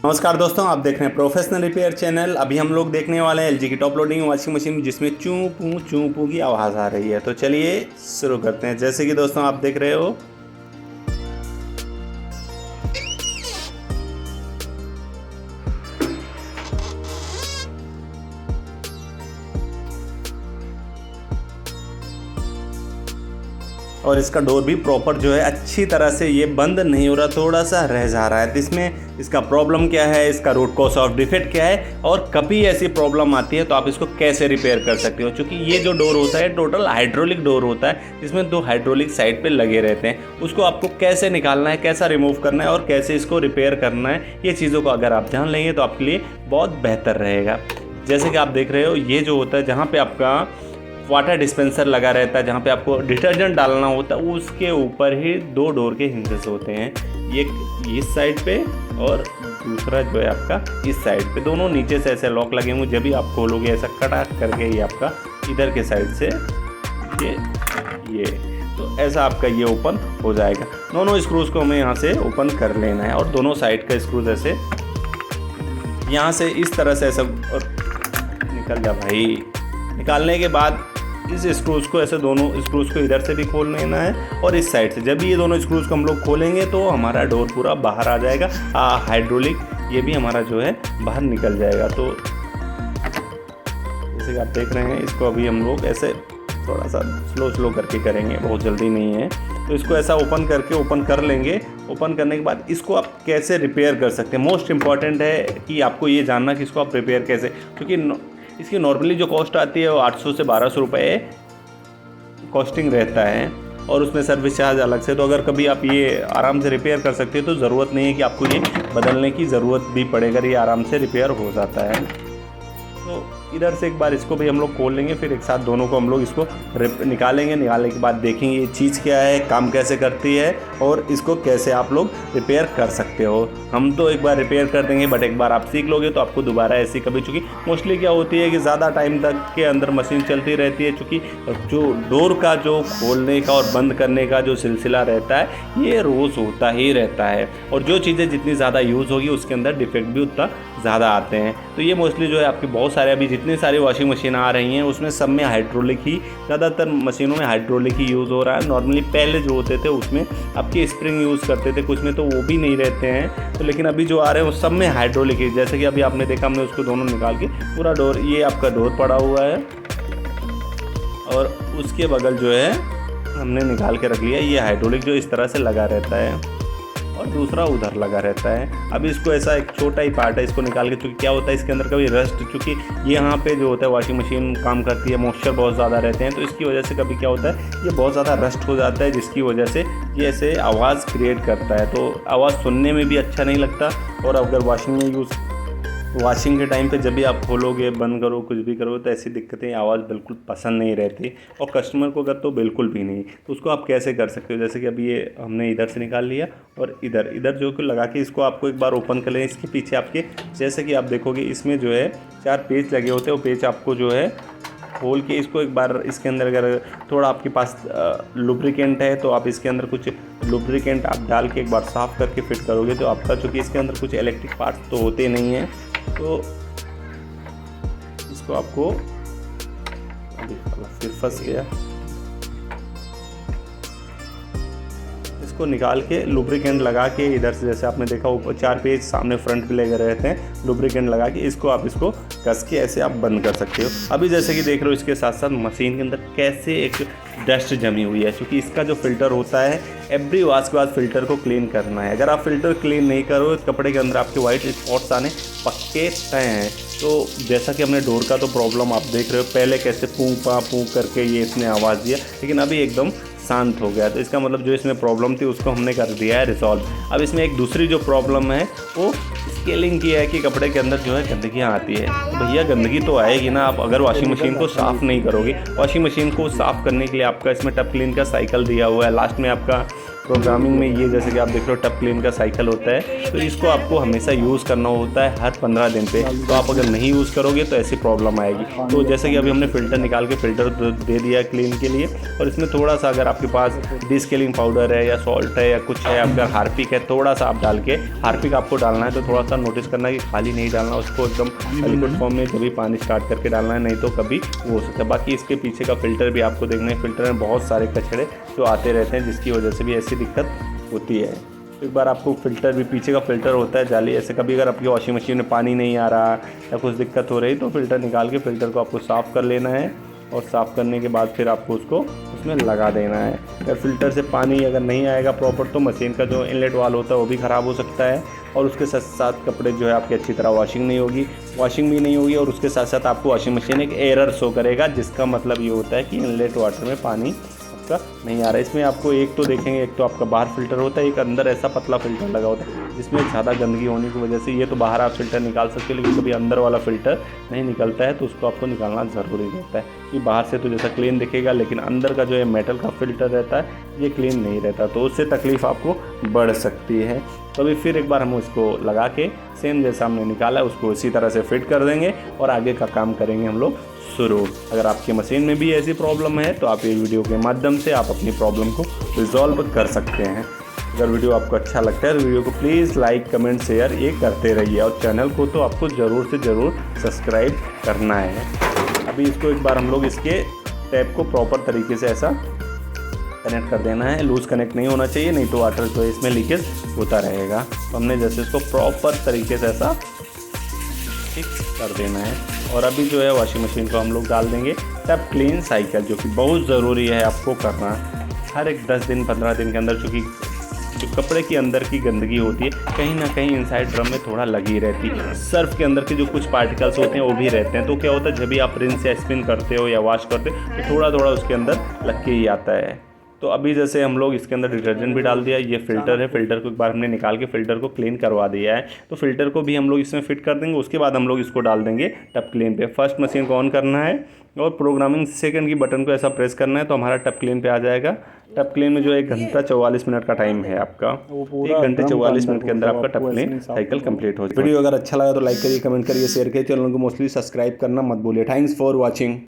नमस्कार दोस्तों, आप देख रहे हैं प्रोफेशनल रिपेयर चैनल। अभी हम लोग देखने वाले हैं एलजी की टॉप लोडिंग वॉशिंग मशीन जिसमें चूं पू की आवाज़ आ रही है। तो चलिए शुरू करते हैं। जैसे कि दोस्तों आप देख रहे हो और इसका डोर भी प्रॉपर जो है अच्छी तरह से ये बंद नहीं हो रहा, थोड़ा सा रह जा रहा है। तो इसमें इसका प्रॉब्लम क्या है, इसका रूट कॉज ऑफ डिफेक्ट क्या है और कभी ऐसी प्रॉब्लम आती है तो आप इसको कैसे रिपेयर कर सकते हो। क्योंकि ये जो डोर होता है टोटल हाइड्रोलिक डोर होता है, जिसमें 2 हाइड्रोलिक साइड पे लगे रहते हैं। उसको आपको कैसे निकालना है, कैसा रिमूव करना है और कैसे इसको रिपेयर करना है, ये चीज़ों को अगर आप जान लेंगे तो आपके लिए बहुत बेहतर रहेगा। जैसे कि आप देख रहे हो, ये जो होता है जहाँ पे आपका वाटर डिस्पेंसर लगा रहता है, जहाँ पे आपको डिटर्जेंट डालना होता है, उसके ऊपर ही 2 डोर के हिंजेस होते हैं, एक इस साइड पे और दूसरा जो है आपका इस साइड पे। दोनों नीचे से ऐसे लॉक लगे हुए, जब भी आप खोलोगे ऐसा कटाक करके ये आपका इधर के साइड से ये तो ऐसा आपका ये ओपन हो जाएगा। दोनों स्क्रूज को हमें यहाँ से ओपन कर लेना है और दोनों साइड का स्क्रूज ऐसे यहाँ से इस तरह से ऐसा और निकल जा भाई। निकालने के बाद इस स्क्रूज को ऐसे दोनों स्क्रूज को इधर से भी खोल लेना है और इस साइड से। जब भी ये दोनों स्क्रूज को हम लोग खोलेंगे तो हमारा डोर पूरा बाहर आ जाएगा, हाइड्रोलिक ये भी हमारा जो है बाहर निकल जाएगा। तो जैसे कि आप देख रहे हैं, इसको अभी हम लोग ऐसे थोड़ा सा स्लो करके करेंगे, बहुत जल्दी नहीं है। तो इसको ऐसा ओपन कर लेंगे। ओपन करने के बाद इसको आप कैसे रिपेयर कर सकते हैं, मोस्ट इम्पॉर्टेंट है कि आपको ये जानना कि इसको आप रिपेयर कैसे। क्योंकि इसकी नॉर्मली जो कॉस्ट आती है वो 800 से 1200 रुपये कॉस्टिंग रहता है और उसमें सर्विस चार्ज अलग से। तो अगर कभी आप ये आराम से रिपेयर कर सकते हो तो ज़रूरत नहीं है कि आपको ये बदलने की ज़रूरत भी पड़ेगा, ये आराम से रिपेयर हो जाता है। तो इधर से एक बार इसको भी हम लोग खोल लेंगे, फिर एक साथ दोनों को हम लोग इसको निकालेंगे। निकालने के बाद देखेंगे ये चीज़ क्या है, काम कैसे करती है और इसको कैसे आप लोग रिपेयर कर सकते हो। हम तो एक बार रिपेयर कर देंगे, बट एक बार आप सीख लोगे तो आपको दोबारा ऐसी कभी, चूँकि मोस्टली क्या होती है कि ज़्यादा टाइम तक के अंदर मशीन चलती रहती है, चूँकि जो डोर का जो खोलने का और बंद करने का जो सिलसिला रहता है ये रोज़ होता ही रहता है। और जो चीज़ें जितनी ज़्यादा यूज़ होगी उसके अंदर डिफेक्ट भी उतना ज़्यादा आते हैं। तो ये मोस्टली जो है आपके बहुत सारे अभी जितनी सारी वॉशिंग मशीन आ रही हैं उसमें सब में हाइड्रोलिक ही, ज़्यादातर मशीनों में हाइड्रोलिक ही यूज़ हो रहा है। नॉर्मली पहले जो होते थे उसमें आपके स्प्रिंग यूज़ करते थे, कुछ में तो वो भी नहीं रहते हैं। तो लेकिन अभी जो आ रहे हैं वो सब में हाइड्रोलिक ही। जैसे कि अभी आपने देखा, हमने उसको दोनों निकाल के पूरा डोर, ये आपका डोर पड़ा हुआ है और उसके बगल जो है हमने निकाल के रख लिया। ये हाइड्रोलिक जो इस तरह से लगा रहता है और दूसरा उधर लगा रहता है। अभी इसको ऐसा एक छोटा ही पार्ट है, इसको निकाल के, क्योंकि क्या होता है इसके अंदर कभी रस्ट, चूँकि यहाँ पे जो होता है वॉशिंग मशीन काम करती है, मॉइस्चर बहुत ज़्यादा रहते हैं, तो इसकी वजह से कभी क्या होता है ये बहुत ज़्यादा रस्ट हो जाता है, जिसकी वजह से ये ऐसे आवाज़ क्रिएट करता है। तो आवाज़ सुनने में भी अच्छा नहीं लगता। और अगर वॉशिंग के टाइम पे जब भी आप खोलोगे, बंद करो, कुछ भी करो, तो ऐसी दिक्कतें, आवाज़ बिल्कुल पसंद नहीं रहती और कस्टमर को अगर तो बिल्कुल भी नहीं। तो उसको आप कैसे कर सकते हो, जैसे कि अभी ये हमने इधर से निकाल लिया और इधर जो कि लगा के इसको आपको एक बार ओपन कर लें। इसके पीछे आपके, जैसे कि आप देखोगे इसमें जो है 4 पेच लगे होते हैं, वो पेच आपको जो है खोल के इसको एक बार इसके अंदर, अगर थोड़ा आपके पास लुब्रिकेंट है तो आप इसके अंदर कुछ लुब्रिकेंट आप डाल के एक बार साफ़ करके फिट करोगे तो आपका, चूँकि इसके अंदर कुछ इलेक्ट्रिक पार्ट्स तो होते नहीं हैं, तो इसको आपको अभी फिर फंस गया, इसको निकाल के लुब्रिकेंट लगा के इधर से, जैसे आपने देखा ऊपर 4 पेज सामने फ्रंट पे लगे रहते हैं, लुब्रिकेंट लगा के इसको आप इसको कस के ऐसे आप बंद कर सकते हो। अभी जैसे कि देख रहे हो इसके साथ साथ मशीन के अंदर कैसे एक डस्ट जमी हुई है, क्योंकि इसका जो फ़िल्टर होता है एवरी वॉश के बाद फ़िल्टर को क्लीन करना है। अगर आप फ़िल्टर क्लीन नहीं करो तो कपड़े के अंदर आपके वाइट स्पॉट्स आने पक्के तय हैं। तो जैसा कि हमने डोर का तो प्रॉब्लम आप देख रहे हो, पहले कैसे पू करके ये इसने आवाज़ दिया, लेकिन अभी एकदम शांत हो गया। तो इसका मतलब जो इसमें प्रॉब्लम थी उसको हमने कर दिया है रिजॉल्व। अब इसमें एक दूसरी जो प्रॉब्लम है वो स्केलिंग की है कि कपड़े के अंदर जो है गंदगियाँ आती है। तो भैया गंदगी तो आएगी ना, आप अगर वॉशिंग मशीन को साफ़ नहीं करोगे। वॉशिंग मशीन को साफ़ करने के लिए आपका इसमें टप क्लीन का साइकिल दिया हुआ है, लास्ट में आपका प्रोग्रामिंग में ये जैसे कि आप देख रहे हो टप क्लीन का साइकिल होता है, तो इसको आपको हमेशा यूज़ करना होता है हर 15 दिन पे। तो आप अगर नहीं यूज़ करोगे तो ऐसी प्रॉब्लम आएगी। तो जैसे कि अभी हमने फ़िल्टर निकाल के फ़िल्टर दे दिया क्लीन के लिए, और इसमें थोड़ा सा अगर आपके पास डिस्केलिंग पाउडर है या सॉल्ट है या कुछ है, अगर हार्पिक है थोड़ा सा आप डाल के, हार्पिक आपको डालना है तो थोड़ा सा नोटिस करना है कि खाली नहीं डालना, उसको एकदम लिक्विड फॉर्म में कभी पानी स्टार्ट करके डालना है, नहीं तो कभी वो हो सकता है। बाकी इसके पीछे का फ़िल्टर भी आपको देखना है, फ़िल्टर में बहुत सारे कचरे जो आते रहते हैं जिसकी वजह से भी ऐसी दिक्कत होती है। एक बार आपको फ़िल्टर भी, पीछे का फ़िल्टर होता है जाली, ऐसे कभी अगर आपकी वॉशिंग मशीन में पानी नहीं आ रहा या कुछ दिक्कत हो रही तो फ़िल्टर निकाल के फ़िल्टर को आपको साफ़ कर लेना है, और साफ़ करने के बाद फिर आपको उसको उसमें लगा देना है। अगर फ़िल्टर से पानी अगर नहीं आएगा प्रॉपर तो मशीन का जो इनलेट वाल होता है वो भी ख़राब हो सकता है, और उसके साथ साथ कपड़े जो है आपकी अच्छी तरह वॉशिंग भी नहीं होगी, और उसके साथ साथ आपको वॉशिंग मशीन एक एरर शो करेगा, जिसका मतलब ये होता है कि इनलेट वाटर में पानी आपका नहीं आ रहा है। इसमें आपको एक तो देखेंगे, एक तो आपका बाहर फ़िल्टर होता है, एक अंदर ऐसा पतला फ़िल्टर लगा होता है जिसमें ज़्यादा गंदगी होने की वजह से ये तो बाहर आप फ़िल्टर निकाल सकते हो, लेकिन कभी अंदर वाला फ़िल्टर नहीं निकलता है तो उसको आपको निकालना ज़रूरी रहता है। कि बाहर से तो जैसा क्लीन दिखेगा, लेकिन अंदर का जो है मेटल का फ़िल्टर रहता है ये क्लीन नहीं रहता, तो उससे तकलीफ़ आपको बढ़ सकती है। तो अभी फिर एक बार हम उसको लगा के सेम जैसा हमने निकाला है उसको इसी तरह से फिट कर देंगे, और आगे का काम करेंगे हम लोग शुरू। अगर आपकी मशीन में भी ऐसी प्रॉब्लम है तो आप ये वीडियो के माध्यम से आप अपनी प्रॉब्लम को रिजॉल्व कर सकते हैं। अगर वीडियो आपको अच्छा लगता है तो वीडियो को प्लीज़ लाइक, कमेंट, शेयर ये करते रहिए, और चैनल को तो आपको ज़रूर से ज़रूर सब्सक्राइब करना है। अभी इसको एक बार हम लोग इसके टैप को प्रॉपर तरीके से ऐसा कनेक्ट कर देना है। लूज़ कनेक्ट नहीं होना चाहिए, नहीं तो वाटर जो है इसमें लीकेज होता रहेगा। तो हमने जैसे इसको प्रॉपर तरीके से ऐसा ठीक कर देना है, और अभी जो है वॉशिंग मशीन को हम लोग डाल देंगे टप क्लीन साइकिल, जो कि बहुत ज़रूरी है आपको करना हर एक 10 दिन 15 दिन के अंदर, चूँकि जो कपड़े के अंदर की गंदगी होती है कहीं ना कहीं इनसाइड ड्रम में थोड़ा लगी रहती है। सर्फ के अंदर के जो कुछ पार्टिकल्स होते हैं वो भी रहते हैं, तो क्या होता है जब भी आप रिंस या स्पिन करते हो या वॉश करते हो तो थोड़ा थोड़ा उसके अंदर लग के ही आता है। तो अभी जैसे हम लोग इसके अंदर डिटर्जेंट भी डाल दिया, ये फ़िल्टर है, फ़िल्टर को एक बार हमने निकाल के फ़िल्टर को क्लीन करवा दिया है, तो फ़िल्टर को भी हम लोग इसमें फिट कर देंगे। उसके बाद हम लोग इसको डाल देंगे टप क्लीन पे। फर्स्ट मशीन को ऑन करना है और प्रोग्रामिंग सेकंड की बटन को ऐसा प्रेस करना है तो हमारा टप क्लीन पे आ जाएगा। टप क्लीन में जो 1 घंटा 44 मिनट का टाइम है आपका, 1 घंटे 44 मिनट के अंदर आपका टप क्लीन साइकिल कंप्लीट हो जाएगा। वीडियो अगर अच्छा लगा तो लाइक करिए, कमेंट करिए, शेयर करिए, चैनल को मोस्टली सब्सक्राइब करना मत भूलिए। Thanks for watching.